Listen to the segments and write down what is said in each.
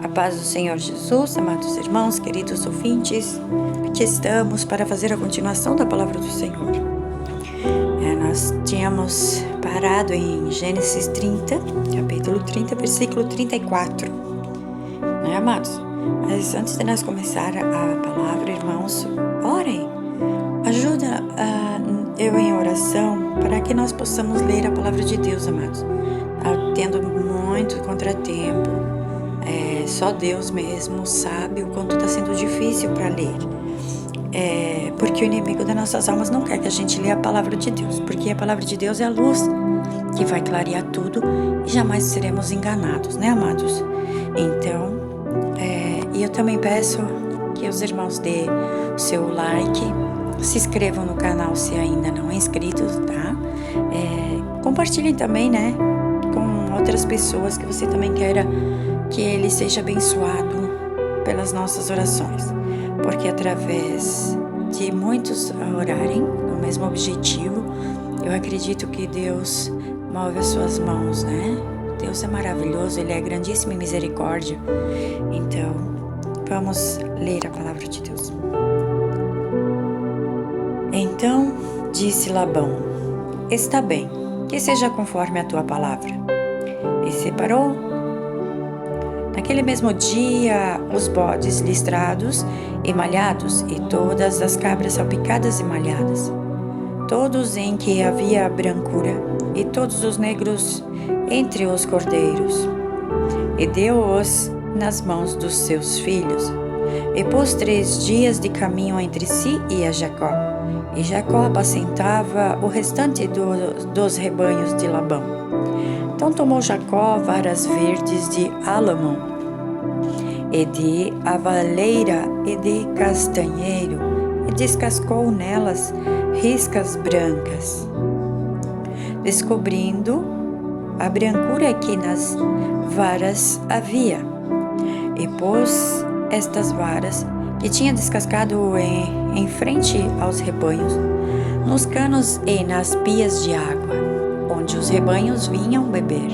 A paz do Senhor Jesus, amados irmãos, queridos ouvintes, aqui estamos para fazer a continuação da palavra do Senhor. Nós tínhamos parado em Gênesis 30, capítulo 30, versículo 34, amados? Mas antes de nós começar a palavra, irmãos, orem, ajuda eu em oração para que nós possamos ler a palavra de Deus, amados. Tendo muito contratempo, só Deus mesmo sabe o quanto está sendo difícil para ler. Porque o inimigo das nossas almas não quer que a gente leia a palavra de Deus, porque a palavra de Deus é a luz que vai clarear tudo e jamais seremos enganados, né, amados? Então, e eu também peço que os irmãos dêem o seu like, se inscrevam no canal se ainda não é inscrito, tá? Compartilhem também, né, com outras pessoas que você também queira que ele seja abençoado pelas nossas orações, porque através de muitos orarem no mesmo objetivo, eu acredito que Deus move as suas mãos, né? Deus é maravilhoso, Ele é grandíssimo em misericórdia. Então, vamos ler a palavra de Deus. Então disse Labão: está bem, que seja conforme a tua palavra. E separou naquele mesmo dia os bodes listrados e malhados, e todas as cabras salpicadas e malhadas, todos em que havia brancura, e todos os negros entre os cordeiros, e deu-os nas mãos dos seus filhos, e pôs 3 dias de caminho entre si e a Jacó. E Jacó apacentava o restante dos rebanhos de Labão. Então tomou Jacó varas verdes de álamo, e de avaleira e de castanheiro, e descascou nelas riscas brancas, descobrindo a brancura que nas varas havia. E pôs estas varas que tinha descascado em frente aos rebanhos, nos canos e nas pias de água, onde os rebanhos vinham beber,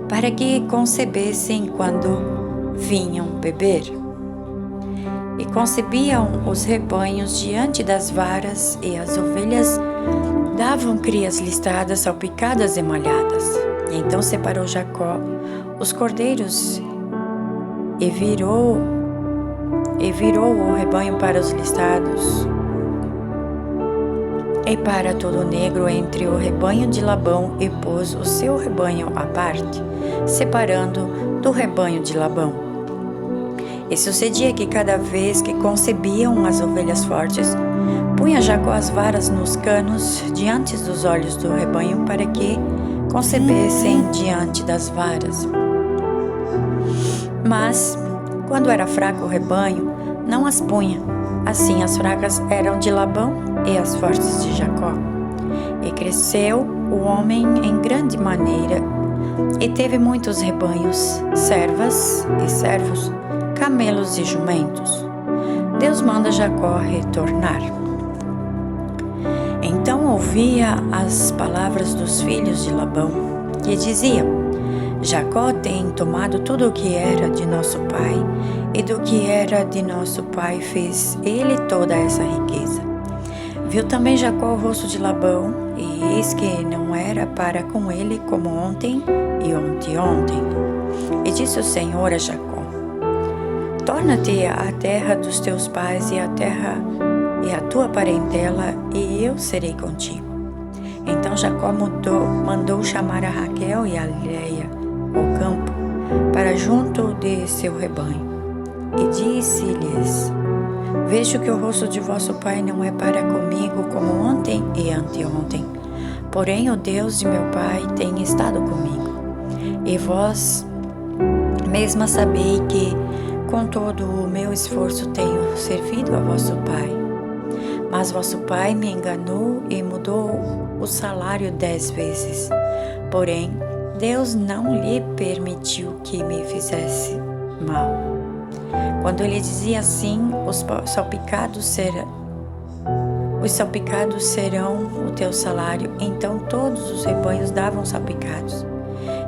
para que concebessem quando vinham beber. E concebiam os rebanhos diante das varas, e as ovelhas davam crias listradas, salpicadas e malhadas. E então separou Jacó os cordeiros e virou o rebanho para os listrados e para todo o negro entre o rebanho de Labão, e pôs o seu rebanho à parte, separando do rebanho de Labão. E sucedia que cada vez que concebiam as ovelhas fortes, punha Jacó as varas nos canos diante dos olhos do rebanho, para que concebessem diante das varas. Mas, quando era fraco o rebanho, não as punha. Assim as fracas eram de Labão e as fortes de Jacó. E cresceu o homem em grande maneira, e teve muitos rebanhos, servas e servos, camelos e jumentos. Deus manda Jacó retornar. Então ouvia as palavras dos filhos de Labão, que diziam: Jacó tem tomado tudo o que era de nosso pai, e do que era de nosso pai fez ele toda essa riqueza. Viu também Jacó o rosto de Labão, e eis que não era para com ele como ontem e ontem. E disse o Senhor a Jacó: torna-te à terra dos teus pais e à terra e à tua parentela, e eu serei contigo. Então Jacó mandou chamar a Raquel e a Leia ao campo, para junto de seu rebanho, e disse-lhes: vejo que o rosto de vosso pai não é para comigo como ontem e anteontem, porém o Deus de meu pai tem estado comigo. E vós mesma sabei que com todo o meu esforço tenho servido a vosso pai. Mas vosso pai me enganou e mudou o salário 10 vezes. Porém, Deus não lhe permitiu que me fizesse mal. Quando ele dizia assim: os salpicados serão o teu salário, então todos os rebanhos davam salpicados.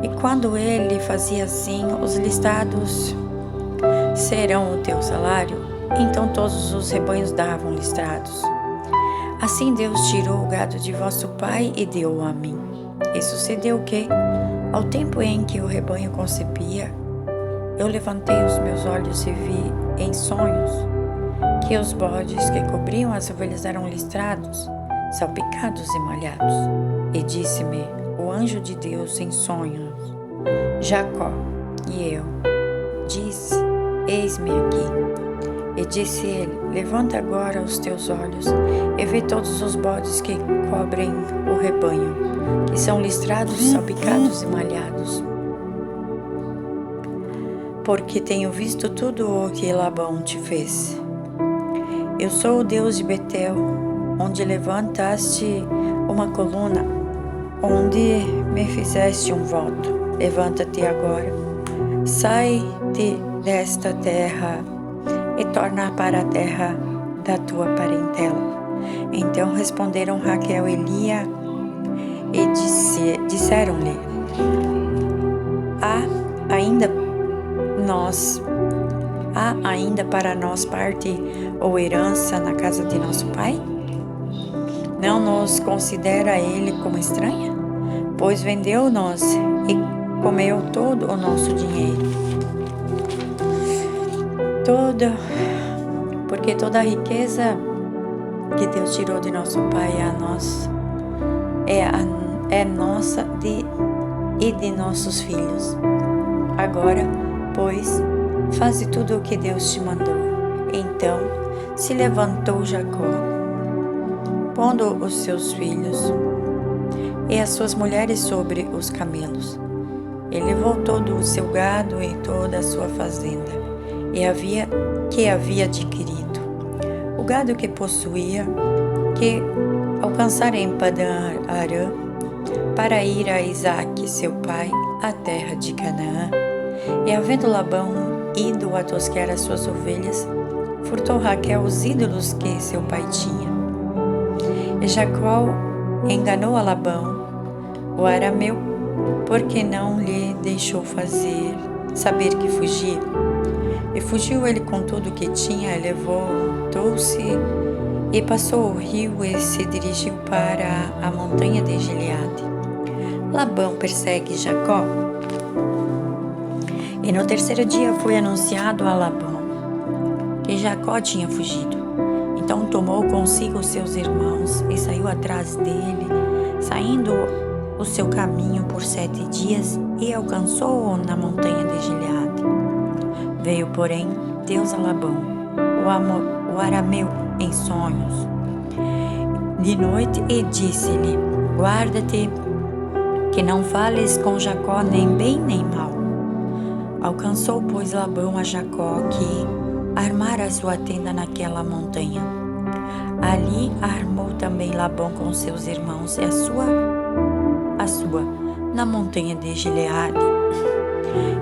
E quando ele fazia assim, os listados serão o teu salário? Então todos os rebanhos davam listrados. Assim Deus tirou o gado de vosso pai e deu-o a mim. E sucedeu que, ao tempo em que o rebanho concebia, eu levantei os meus olhos e vi em sonhos que os bodes que cobriam as ovelhas eram listrados, salpicados e malhados. E disse-me o anjo de Deus em sonhos: Jacó. E eu disse: Eis-me aqui. E disse ele: Levanta agora os teus olhos e vê todos os bodes que cobrem o rebanho, que são listrados, salpicados e malhados. Porque tenho visto tudo o que Labão te fez. Eu sou o Deus de Betel, onde levantaste uma coluna, onde me fizeste um voto. Levanta-te agora, sai-te desta terra e torna para a terra da tua parentela. Então responderam Raquel e Lia e disseram-lhe: Há ainda para nós parte ou herança na casa de nosso pai? Não nos considera ele como estranha? Pois vendeu-nos e comeu todo o nosso dinheiro. Porque toda a riqueza que Deus tirou de nosso pai é nossa e de nossos filhos. Agora, pois, faze tudo o que Deus te mandou. Então se levantou Jacó, pondo os seus filhos e as suas mulheres sobre os camelos. Ele voltou do seu gado e toda a sua fazenda, que havia adquirido, o gado que possuía, que alcançara em Padã Arã, para ir a Isaque, seu pai, à terra de Canaã. E havendo Labão ido a tosquear as suas ovelhas, furtou Raquel os ídolos que seu pai tinha. E Jacó enganou a Labão, o arameu, porque não lhe deixou saber que fugia. E fugiu ele com tudo o que tinha, e levantou-se e passou o rio e se dirigiu para a montanha de Gileade. Labão persegue Jacó. E no terceiro dia foi anunciado a Labão que Jacó tinha fugido. Então tomou consigo os seus irmãos e saiu atrás dele, saindo o seu caminho por 7 dias, e alcançou-o na montanha de Gileade. Veio, porém, Deus a Labão, o arameu, em sonhos, de noite, e disse-lhe: Guarda-te, que não fales com Jacó nem bem nem mal. Alcançou, pois, Labão a Jacó, que armara a sua tenda naquela montanha. Ali armou também Labão com seus irmãos e a sua na montanha de Gileade.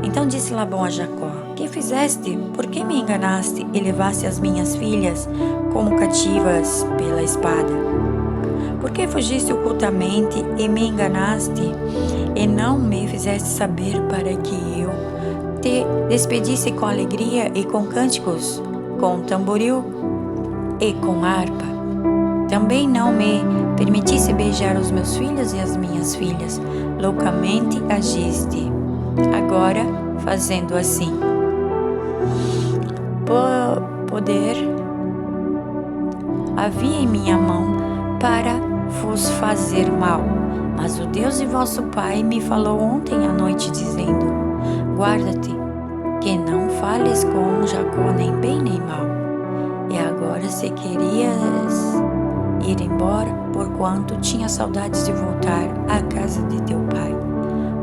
Então disse Labão a Jacó: Que fizeste? Por que me enganaste e levaste as minhas filhas como cativas pela espada? Por que fugiste ocultamente e me enganaste e não me fizeste saber, para que eu te despedisse com alegria e com cânticos, com tamboril e com harpa? Também não me permitisse beijar os meus filhos e as minhas filhas. Loucamente agiste. Agora, fazendo assim, poder havia em minha mão para vos fazer mal. Mas o Deus de vosso pai me falou ontem à noite, dizendo: Guarda-te, que não fales com Jacó nem bem nem mal. E agora, se querias ir embora, porquanto tinha saudades de voltar à casa de teu pai,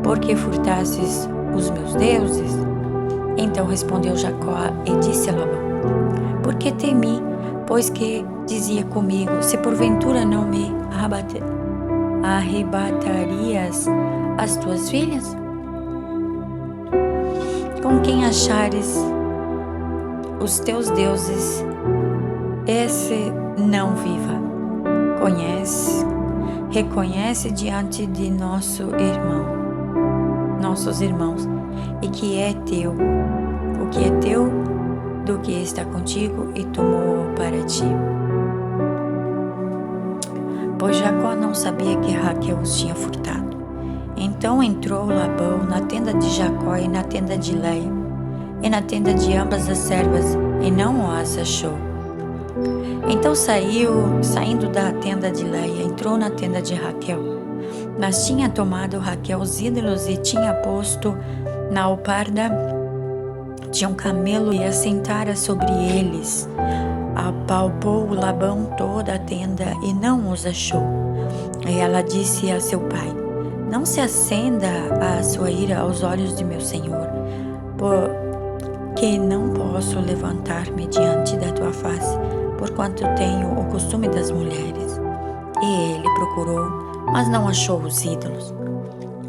porque furtastes os meus deuses? Então respondeu Jacó e disse a Labão: Porque temi, pois que dizia comigo: Se porventura não me arrebatarias as tuas filhas? Com quem achares os teus deuses, esse não viva. Reconhece diante de nossos irmãos, e que é teu, o que é teu do que está contigo e tomou para ti. Pois Jacó não sabia que Raquel os tinha furtado. Então entrou Labão na tenda de Jacó e na tenda de Leia, e na tenda de ambas as servas, e não as achou. Então saindo da tenda de Leia, entrou na tenda de Raquel. Mas tinha tomado Raquel os ídolos e tinha posto na alparda de um camelo e assentara sobre eles. Apalpou Labão toda a tenda e não os achou. E ela disse a seu pai: não se acenda a sua ira aos olhos de meu senhor, porque não posso levantar-me diante da tua face, porquanto tenho o costume das mulheres. E ele procurou, mas não achou os ídolos.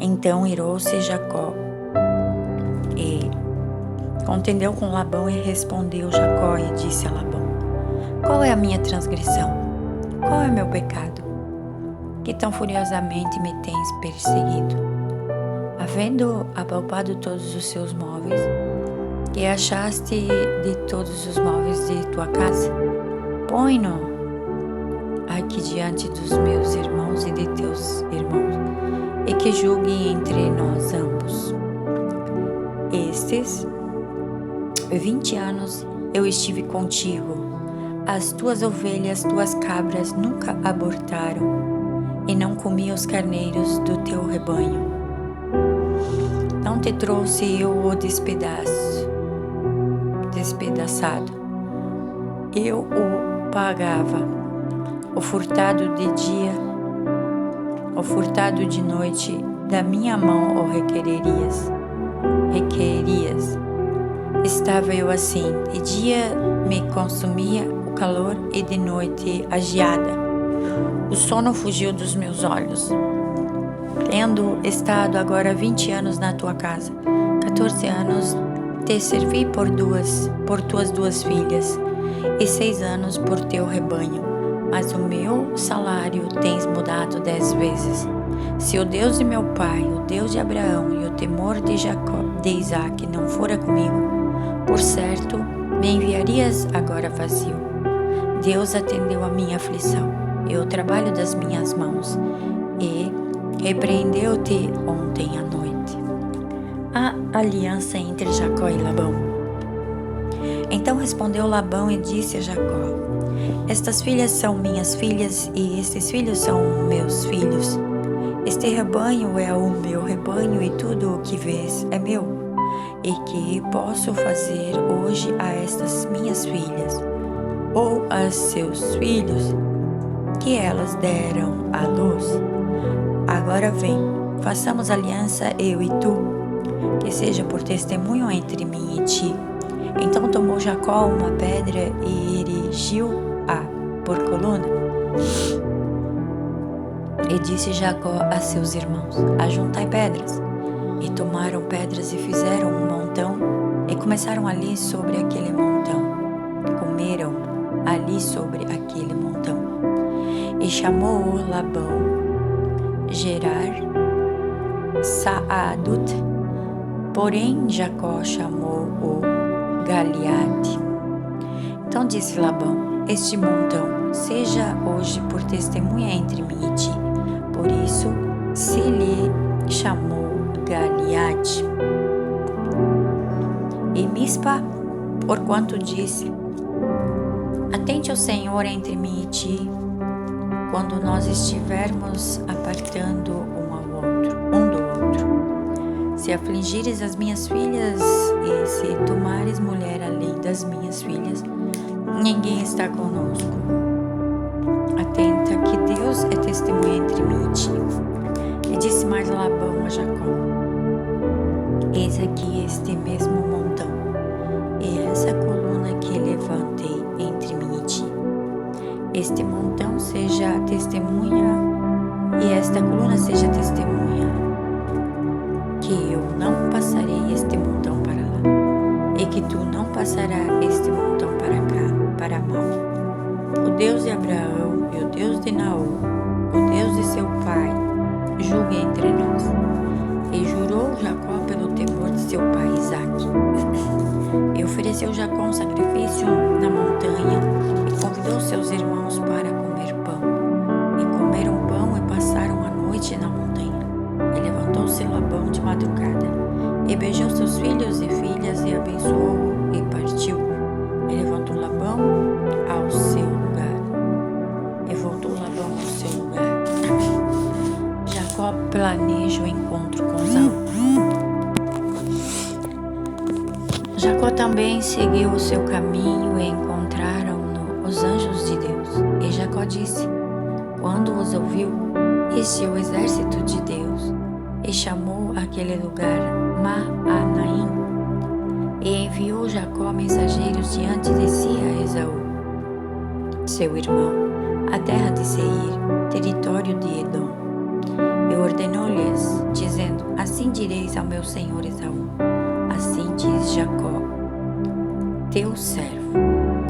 Então irou-se Jacó e contendeu com Labão, e respondeu Jacó e disse a Labão: qual é a minha transgressão? Qual é o meu pecado, que tão furiosamente me tens perseguido? Havendo apalpado todos os seus móveis, que achaste de todos os móveis de tua casa, põe-no aqui diante dos meus irmãos e de teus irmãos, e que julguem entre nós ambos. Estes 20 anos eu estive contigo, as tuas ovelhas, tuas cabras nunca abortaram, e não comi os carneiros do teu rebanho. Não te trouxe eu o despedaçado, eu o pagava. O furtado de dia, o furtado de noite, da minha mão o requerias. Estava eu assim, de dia me consumia o calor e de noite a geada. O sono fugiu dos meus olhos. Tendo estado agora 20 anos na tua casa, 14 anos te servi por tuas 2 filhas, e 6 anos por teu rebanho, mas o meu salário tens mudado 10 vezes. Se o Deus de meu pai, o Deus de Abraão e o temor de Jacó, de Isaque não fora comigo, por certo me enviarias agora vazio. Deus atendeu a minha aflição e o trabalho das minhas mãos, e repreendeu-te ontem à noite. A aliança entre Jacó e Labão. Então respondeu Labão e disse a Jacó: estas filhas são minhas filhas e estes filhos são meus filhos. Este rebanho é o meu rebanho e tudo o que vês é meu. E que posso fazer hoje a estas minhas filhas ou a seus filhos que elas deram à luz? Agora vem, façamos aliança eu e tu, que seja por testemunho entre mim e ti. Então tomou Jacó uma pedra e erigiu-a por coluna. E disse Jacó a seus irmãos: ajuntai pedras. E tomaram pedras e fizeram um montão, e começaram ali sobre aquele montão. Comeram ali sobre aquele montão. E chamou Labão Gerar Saadut, porém Jacó chamou-o Galiade. Então disse Labão: este montão seja hoje por testemunha entre mim e ti. Por isso se lhe chamou Galiade. E Mispa, porquanto disse: atente ao Senhor entre mim e ti, quando nós estivermos apartando um do outro. Se afligires as minhas filhas e se tomares mulher além das minhas filhas, ninguém está conosco. Atenta que Deus é testemunha entre mim e ti. E disse mais Labão a Jacó: eis aqui este mesmo montão, e essa coluna que levantei entre mim e ti. Este montão seja testemunha, e esta coluna seja testemunha, que eu não passarei este montão para lá, e que tu não passarás este montão para cá, para mal. O Deus de Abraão e o Deus de Naor, o Deus de seu pai, julgue entre nós. E jurou Jacó pelo temor de seu pai Isaque. E ofereceu Ofereceu Jacó um sacrifício na montanha e convidou seus irmãos para comer pão. E comeram pão e passaram a noite na montanha. E levantou-se Labão de madrugada, e beijou seus filhos e filhas, e abençoou e partiu. E levantou Labão ao seu lugar. E voltou Labão ao seu lugar. Jacó planeja o encontro com Esaú. Jacó também seguiu o seu caminho e encontraram-no os anjos de Deus. E Jacó disse, quando os ouviu, este é o exército de Deus. E chamou aquele lugar Maanaim. E enviou Jacó mensageiros diante de si a Esaú, seu irmão, a terra de Seir, território de Edom. E ordenou-lhes, dizendo, assim direis ao meu senhor Esaú, assim diz Jacó, teu servo,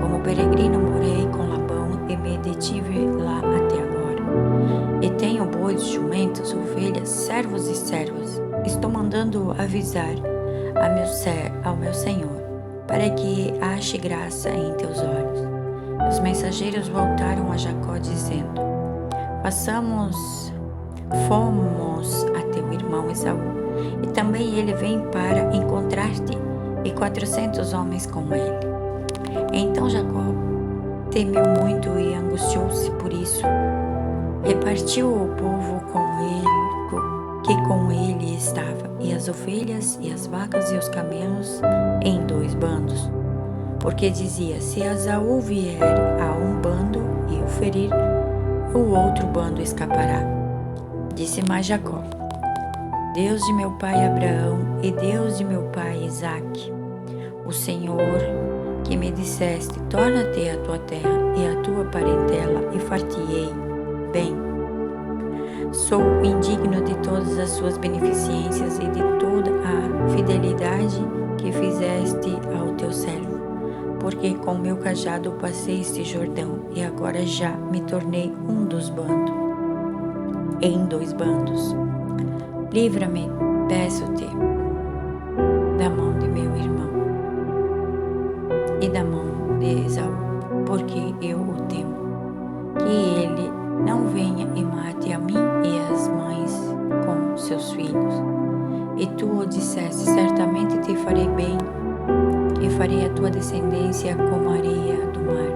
como peregrino morei com Labão e me detive lá até agora. E tenho bois, jumentos, ovelhas, servos e servas. Estou mandando avisar ao meu senhor, para que ache graça em teus olhos. Os mensageiros voltaram a Jacó dizendo, fomos a teu irmão Esaú, e também ele vem para encontrar-te, e 400 homens com ele. Então Jacó temeu muito e angustiou-se por isso. Repartiu o povo que com ele estava, e as ovelhas, e as vacas, e os camelos, em 2 bandos. Porque dizia, se Esaú vier a um bando e o ferir, o outro bando escapará. Disse mais Jacó, Deus de meu pai Abraão e Deus de meu pai Isaque, o Senhor que me disseste, torna-te a tua terra e a tua parentela e far-te-ei bem. Sou indigno de todas as suas beneficências e de toda a fidelidade que fizeste ao teu servo, porque com meu cajado passei este Jordão e agora já me tornei em 2 bandos. Livra-me, peço-te, da mão de meu irmão e da mão de Esaú, porque eu o temo, que ele não venha e mate a mim e as mães com seus filhos. E tu o disseste, certamente te farei bem, e farei a tua descendência como a areia do mar,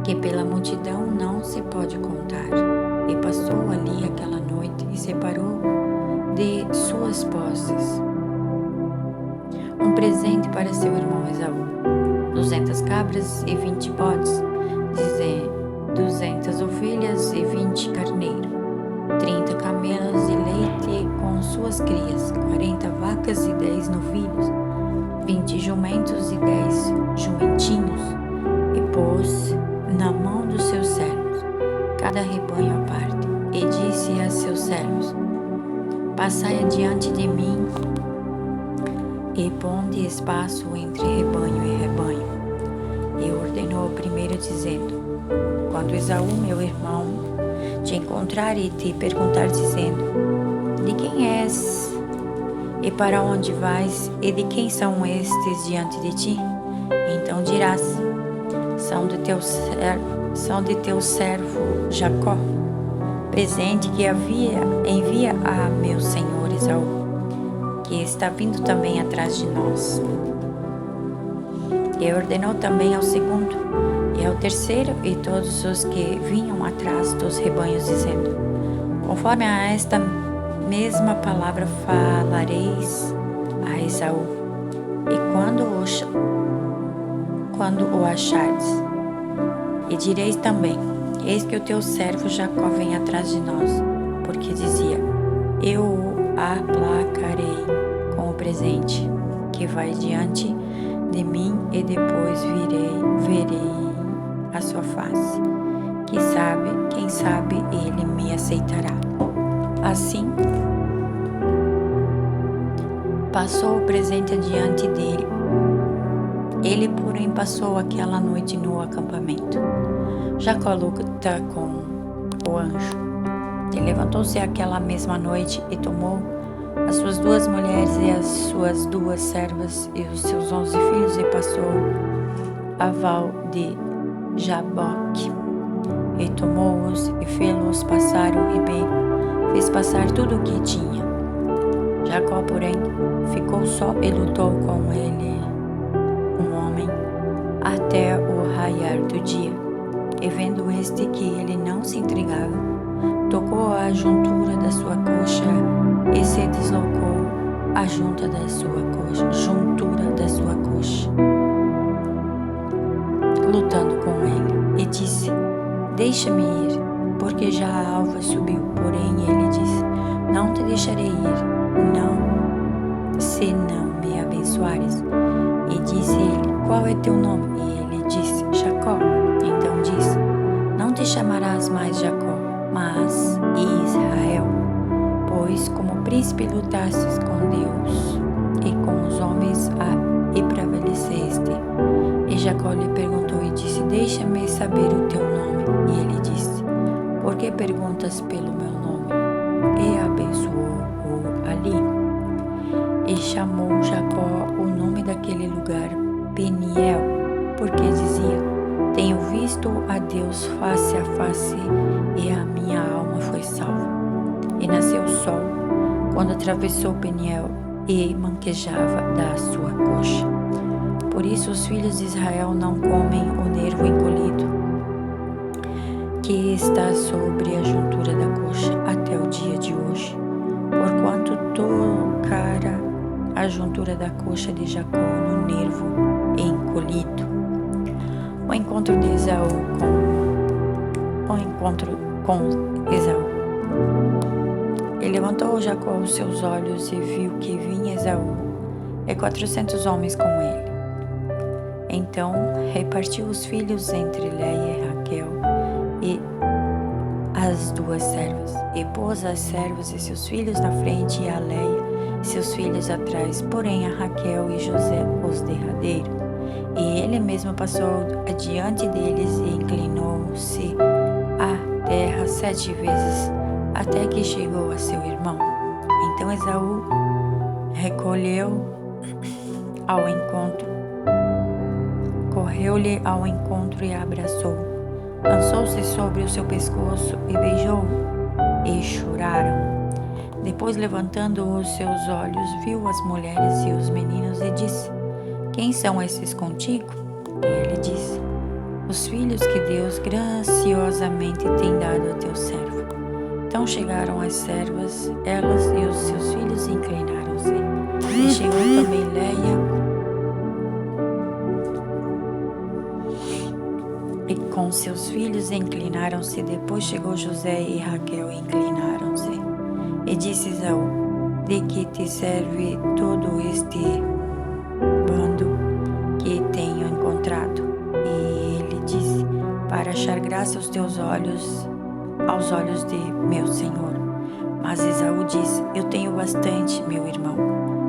que pela multidão não se pode contar. E passou ali aquela noite e separou de suas posses um presente para seu irmão Esaú, 200 cabras e 20 bodes, 200 ovelhas e 20 carneiros, 30 camelos de leite com suas crias, 40 vacas e 10 novilhos, 20 jumentos e 10 jumentinhos, e pôs na mão dos seus servos cada rebanho à parte, e disse a seus servos, passai adiante de mim e ponde espaço entre rebanho e rebanho. E ordenou o primeiro dizendo, quando Esaú, meu irmão, te encontrar e te perguntar dizendo, de quem és e para onde vais e de quem são estes diante de ti? Então dirás, são de teu servo Jacó, presente que envia a meu senhor Esaú, que está vindo também atrás de nós. E ordenou também ao segundo e ao terceiro e todos os que vinham atrás dos rebanhos, dizendo, conforme a esta mesma palavra falareis a Esaú, e quando o achardes, e direis também, eis que o teu servo Jacó vem atrás de nós, porque dizia, eu o aplacarei com o presente que vai diante de mim e depois verei a sua face, quem sabe ele me aceitará. Assim, passou o presente adiante dele. Ele, porém, passou aquela noite no acampamento. Jacó luta com o anjo. E levantou-se aquela mesma noite e tomou as suas 2 mulheres e as suas 2 servas e os seus 11 filhos e passou a val de Jaboque. E tomou-os e fê-los passar o ribeiro, fez passar tudo o que tinha. Jacó, porém, ficou só e lutou com ele um homem até o raiar do dia. E vendo este que ele não se entregava, tocou a juntura da sua coxa e se deslocou a juntura da sua coxa, lutando com ele, e disse: Deixa-me ir, porque já a alva subiu. Porém ele disse: Não te deixarei ir, não, se não me abençoares. E disse ele: Qual é teu nome? E ele disse: Jacó. Então disse: Não te chamarás mais Jacó, mas Israel, pois como príncipe lutastes com Deus e com os homens e prevaleceste. E Jacó lhe perguntou e disse: Deixa-me saber o teu nome. E ele disse: Por que perguntas pelo meu nome? E abençoou-o ali. E chamou Jacó o nome daquele lugar Peniel, porque dizia: Tenho visto a Deus face a face, e a minha alma foi salva. E nasceu o sol, quando atravessou Peniel, e manquejava da sua coxa. Por isso os filhos de Israel não comem o nervo encolhido, que está sobre a juntura da coxa, até o dia de hoje, porquanto tocara a juntura da coxa de Jacó no nervo encolhido. O encontro com Esaú. E levantou Jacó os seus olhos e viu que vinha Esaú e 400 homens com ele. Então repartiu os filhos entre Leia e Raquel e as 2 servas, e pôs as servas e seus filhos na frente, e a Leia e seus filhos atrás, porém a Raquel e José os derradeiros. E ele mesmo passou adiante deles e inclinou-se à terra 7 vezes, até que chegou a seu irmão. Então Esaú correu-lhe ao encontro e abraçou. Lançou-se sobre o seu pescoço e beijou-o, e choraram. Depois, levantando os seus olhos, viu as mulheres e os meninos e disse: Quem são esses contigo? E ele disse: Os filhos que Deus graciosamente tem dado a teu servo. Então chegaram as servas, elas e os seus filhos, e inclinaram-se. E chegou também Leia, e com seus filhos inclinaram-se. Depois chegou José e Raquel, e inclinaram-se. E disse Esaú: De que te serve todo este bando que tenho encontrado? E ele disse: Para achar graça aos teus olhos, aos olhos de meu senhor. Mas Esaú disse: Eu tenho bastante, meu irmão,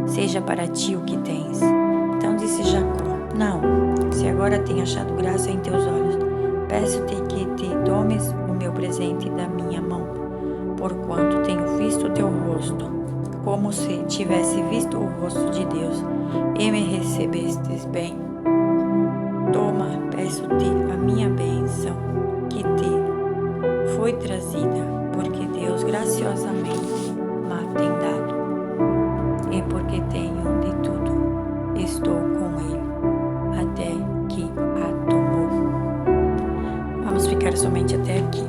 seja para ti o que tens. Então disse Jacó: Não, se agora tenho achado graça em teus olhos, peço-te que te tomes o meu presente da minha mão, porquanto tenho visto o teu rosto, como se tivesse visto o rosto de Deus, e me recebestes bem. Toma, peço-te a minha bênção, que te foi trazida, porque Deus graciosamente me tem dado, e porque tenho de tudo, estou com ele, até que a tomou. Vamos ficar somente até aqui.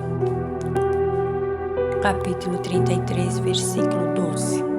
Capítulo 33, versículo 12.